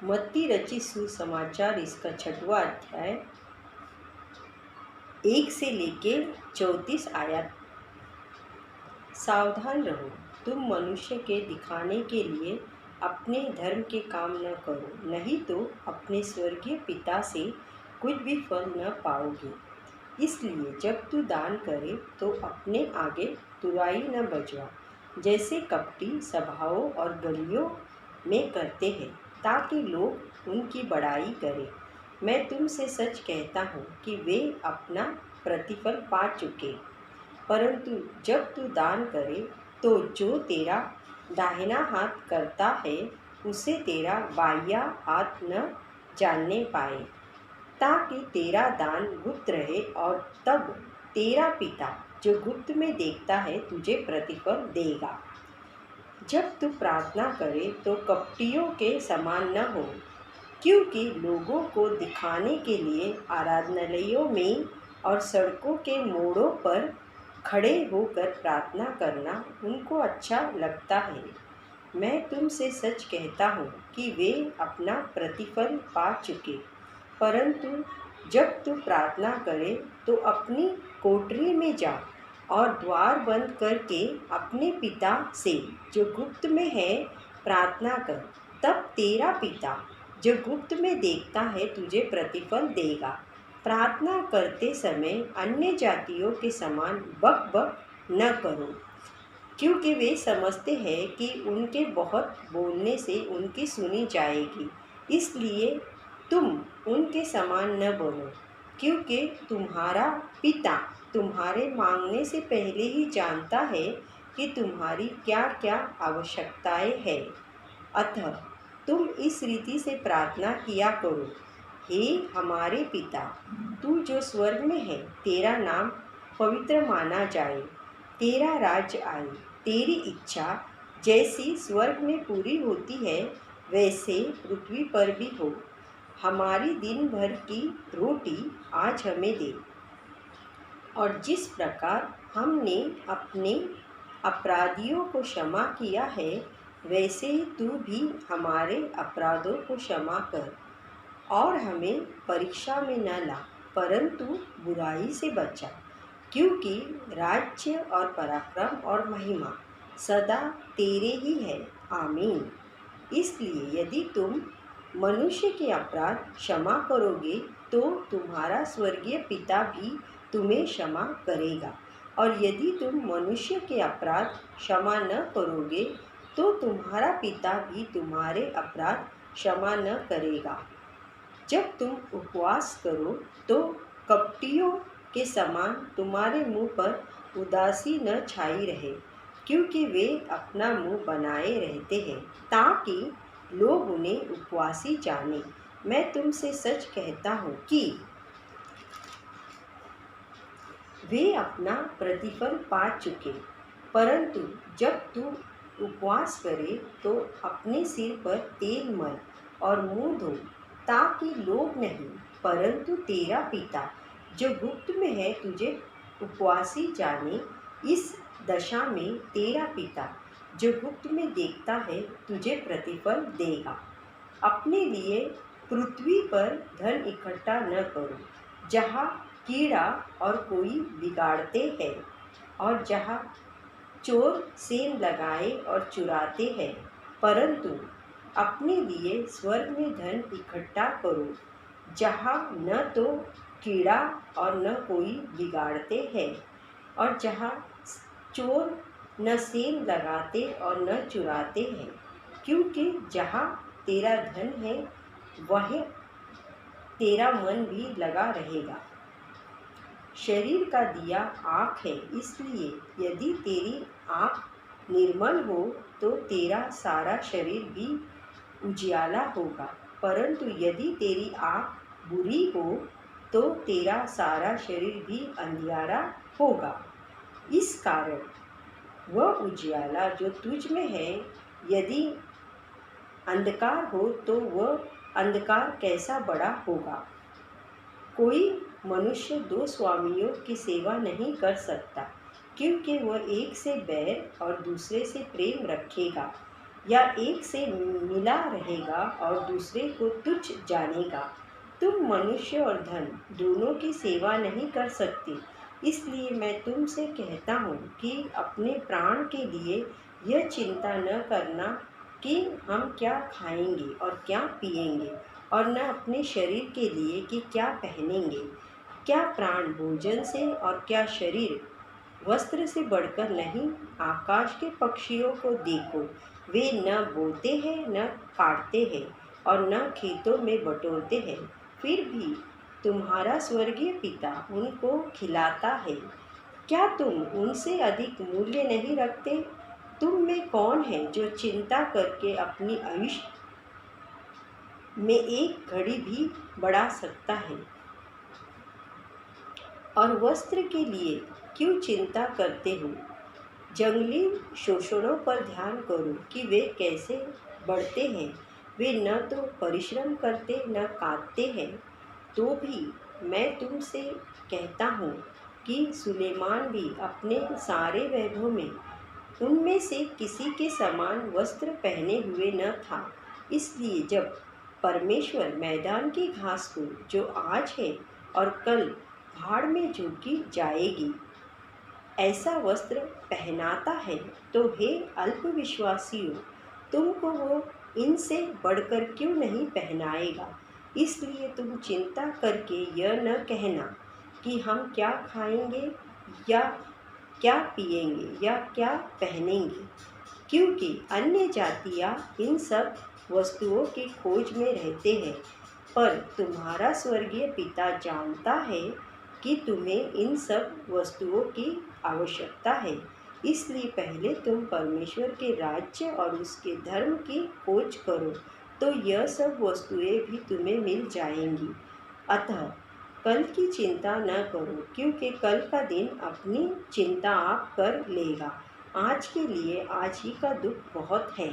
मत्ती रची सुसमाचार इसका 6वां अध्याय 1 से लेके 34 आयत। सावधान रहो, तुम मनुष्य के दिखाने के लिए अपने धर्म के काम न करो, नहीं तो अपने स्वर्गीय पिता से कुछ भी फल न पाओगे। इसलिए जब तू दान करे तो अपने आगे तुराई न बजवा, जैसे कपटी सभाओं और गलियों में करते हैं, ताकि लोग उनकी बड़ाई करें। मैं तुमसे सच कहता हूँ कि वे अपना प्रतिफल पा चुके। परंतु जब तू दान करे तो जो तेरा दाहिना हाथ करता है उसे तेरा बायां हाथ न जानने पाए, ताकि तेरा दान गुप्त रहे, और तब तेरा पिता जो गुप्त में देखता है तुझे प्रतिफल देगा। जब तू प्रार्थना करे तो कपटियों के समान न हो, क्योंकि लोगों को दिखाने के लिए आराधनालयों में और सड़कों के मोड़ों पर खड़े होकर प्रार्थना करना उनको अच्छा लगता है। मैं तुमसे सच कहता हूँ कि वे अपना प्रतिफल पा चुके। परंतु जब तू प्रार्थना करे तो अपनी कोठरी में जा और द्वार बंद करके अपने पिता से जो गुप्त में है प्रार्थना कर। तब तेरा पिता जो गुप्त में देखता है तुझे प्रतिफल देगा। प्रार्थना करते समय अन्य जातियों के समान बक बक न करो, क्योंकि वे समझते हैं कि उनके बहुत बोलने से उनकी सुनी जाएगी। इसलिए तुम उनके समान न बनो, क्योंकि तुम्हारा पिता तुम्हारे मांगने से पहले ही जानता है कि तुम्हारी क्या क्या आवश्यकताएं हैं। अतः तुम इस रीति से प्रार्थना किया करो, हे हमारे पिता, तू जो स्वर्ग में है, तेरा नाम पवित्र माना जाए, तेरा राज्य आए, तेरी इच्छा जैसी स्वर्ग में पूरी होती है वैसे पृथ्वी पर भी हो। हमारी दिन भर की रोटी आज हमें दे, और जिस प्रकार हमने अपने अपराधियों को क्षमा किया है वैसे ही तू भी हमारे अपराधों को क्षमा कर, और हमें परीक्षा में न ला, परंतु बुराई से बचा, क्योंकि राज्य और पराक्रम और महिमा सदा तेरे ही है। आमीन। इसलिए यदि तुम मनुष्य के अपराध क्षमा करोगे तो तुम्हारा स्वर्गीय पिता भी तुम्हें क्षमा करेगा, और यदि तुम मनुष्य के अपराध क्षमा न करोगे तो तुम्हारा पिता भी तुम्हारे अपराध क्षमा न करेगा। जब तुम उपवास करो तो कपटियों के समान तुम्हारे मुंह पर उदासी न छाई रहे, क्योंकि वे अपना मुंह बनाए रहते हैं ताकि लोग उन्हें उपवासी जाने। मैं तुमसे सच कहता हूँ कि वे अपना प्रतिफल पा चुके। परंतु जब तू उपवास करे तो अपने सिर पर तेल मल और मुंह धो, ताकि लोग नहीं परंतु तेरा पिता जो गुप्त में है तुझे उपवासी जाने। इस दशा में तेरा पिता जो गुप्त में देखता है तुझे प्रतिफल देगा। अपने लिए पृथ्वी पर धन इकट्ठा न करो, जहाँ कीड़ा और कोई बिगाड़ते हैं और जहाँ चोर सेंध लगाए और चुराते हैं, परंतु अपने लिए स्वर्ग में धन इकट्ठा करो, जहाँ न तो कीड़ा और न कोई बिगाड़ते हैं और जहाँ चोर न सेंध लगाते और न चुराते हैं। क्योंकि जहाँ तेरा धन है वह तेरा मन भी लगा रहेगा। शरीर का दिया आँख है, इसलिए यदि तेरी आँख निर्मल हो तो तेरा सारा शरीर भी उजियाला होगा, परंतु यदि तेरी आँख बुरी हो तो तेरा सारा शरीर भी अंधियारा होगा। इस कारण वह उजियाला जो तुझ में है, यदि अंधकार हो तो वह अंधकार कैसा बड़ा होगा। कोई मनुष्य दो स्वामियों की सेवा नहीं कर सकता, क्योंकि वह एक से बैर और दूसरे से प्रेम रखेगा, या एक से मिला रहेगा और दूसरे को तुच्छ जानेगा। तुम मनुष्य और धन दोनों की सेवा नहीं कर सकते। इसलिए मैं तुमसे कहता हूँ कि अपने प्राण के लिए यह चिंता न करना कि हम क्या खाएंगे और क्या पिएंगे, और न अपने शरीर के लिए कि क्या पहनेंगे। क्या प्राण भोजन से और क्या शरीर वस्त्र से बढ़कर नहीं? आकाश के पक्षियों को देखो, वे न बोते हैं न काटते हैं और न खेतों में बटोरते हैं, फिर भी तुम्हारा स्वर्गीय पिता उनको खिलाता है। क्या तुम उनसे अधिक मूल्य नहीं रखते? तुम में कौन है जो चिंता करके अपनी आयुष्य में एक घड़ी भी बढ़ा सकता है? और वस्त्र के लिए क्यों चिंता करते हो? जंगली शोषणों पर ध्यान करो कि वे कैसे बढ़ते हैं। वे न तो परिश्रम करते न काटते हैं। तो भी मैं तुमसे कहता हूँ कि सुलेमान भी अपने सारे वैभव में उनमें से किसी के समान वस्त्र पहने हुए न था। इसलिए जब परमेश्वर मैदान की घास को, जो आज है और कल भाड़ में झोंकी जाएगी, ऐसा वस्त्र पहनाता है, तो हे अल्पविश्वासियों, तुमको वो इनसे बढ़कर क्यों नहीं पहनाएगा? इसलिए तुम चिंता करके यह न कहना कि हम क्या खाएंगे या क्या पिएंगे या क्या पहनेंगे, क्योंकि अन्य जातियाँ इन सब वस्तुओं की खोज में रहते हैं। पर तुम्हारा स्वर्गीय पिता जानता है कि तुम्हें इन सब वस्तुओं की आवश्यकता है। इसलिए पहले तुम परमेश्वर के राज्य और उसके धर्म की खोज करो, तो यह सब वस्तुएं भी तुम्हें मिल जाएंगी। अतः कल की चिंता न करो, क्योंकि कल का दिन अपनी चिंता आप कर लेगा। आज के लिए आज ही का दुख बहुत है।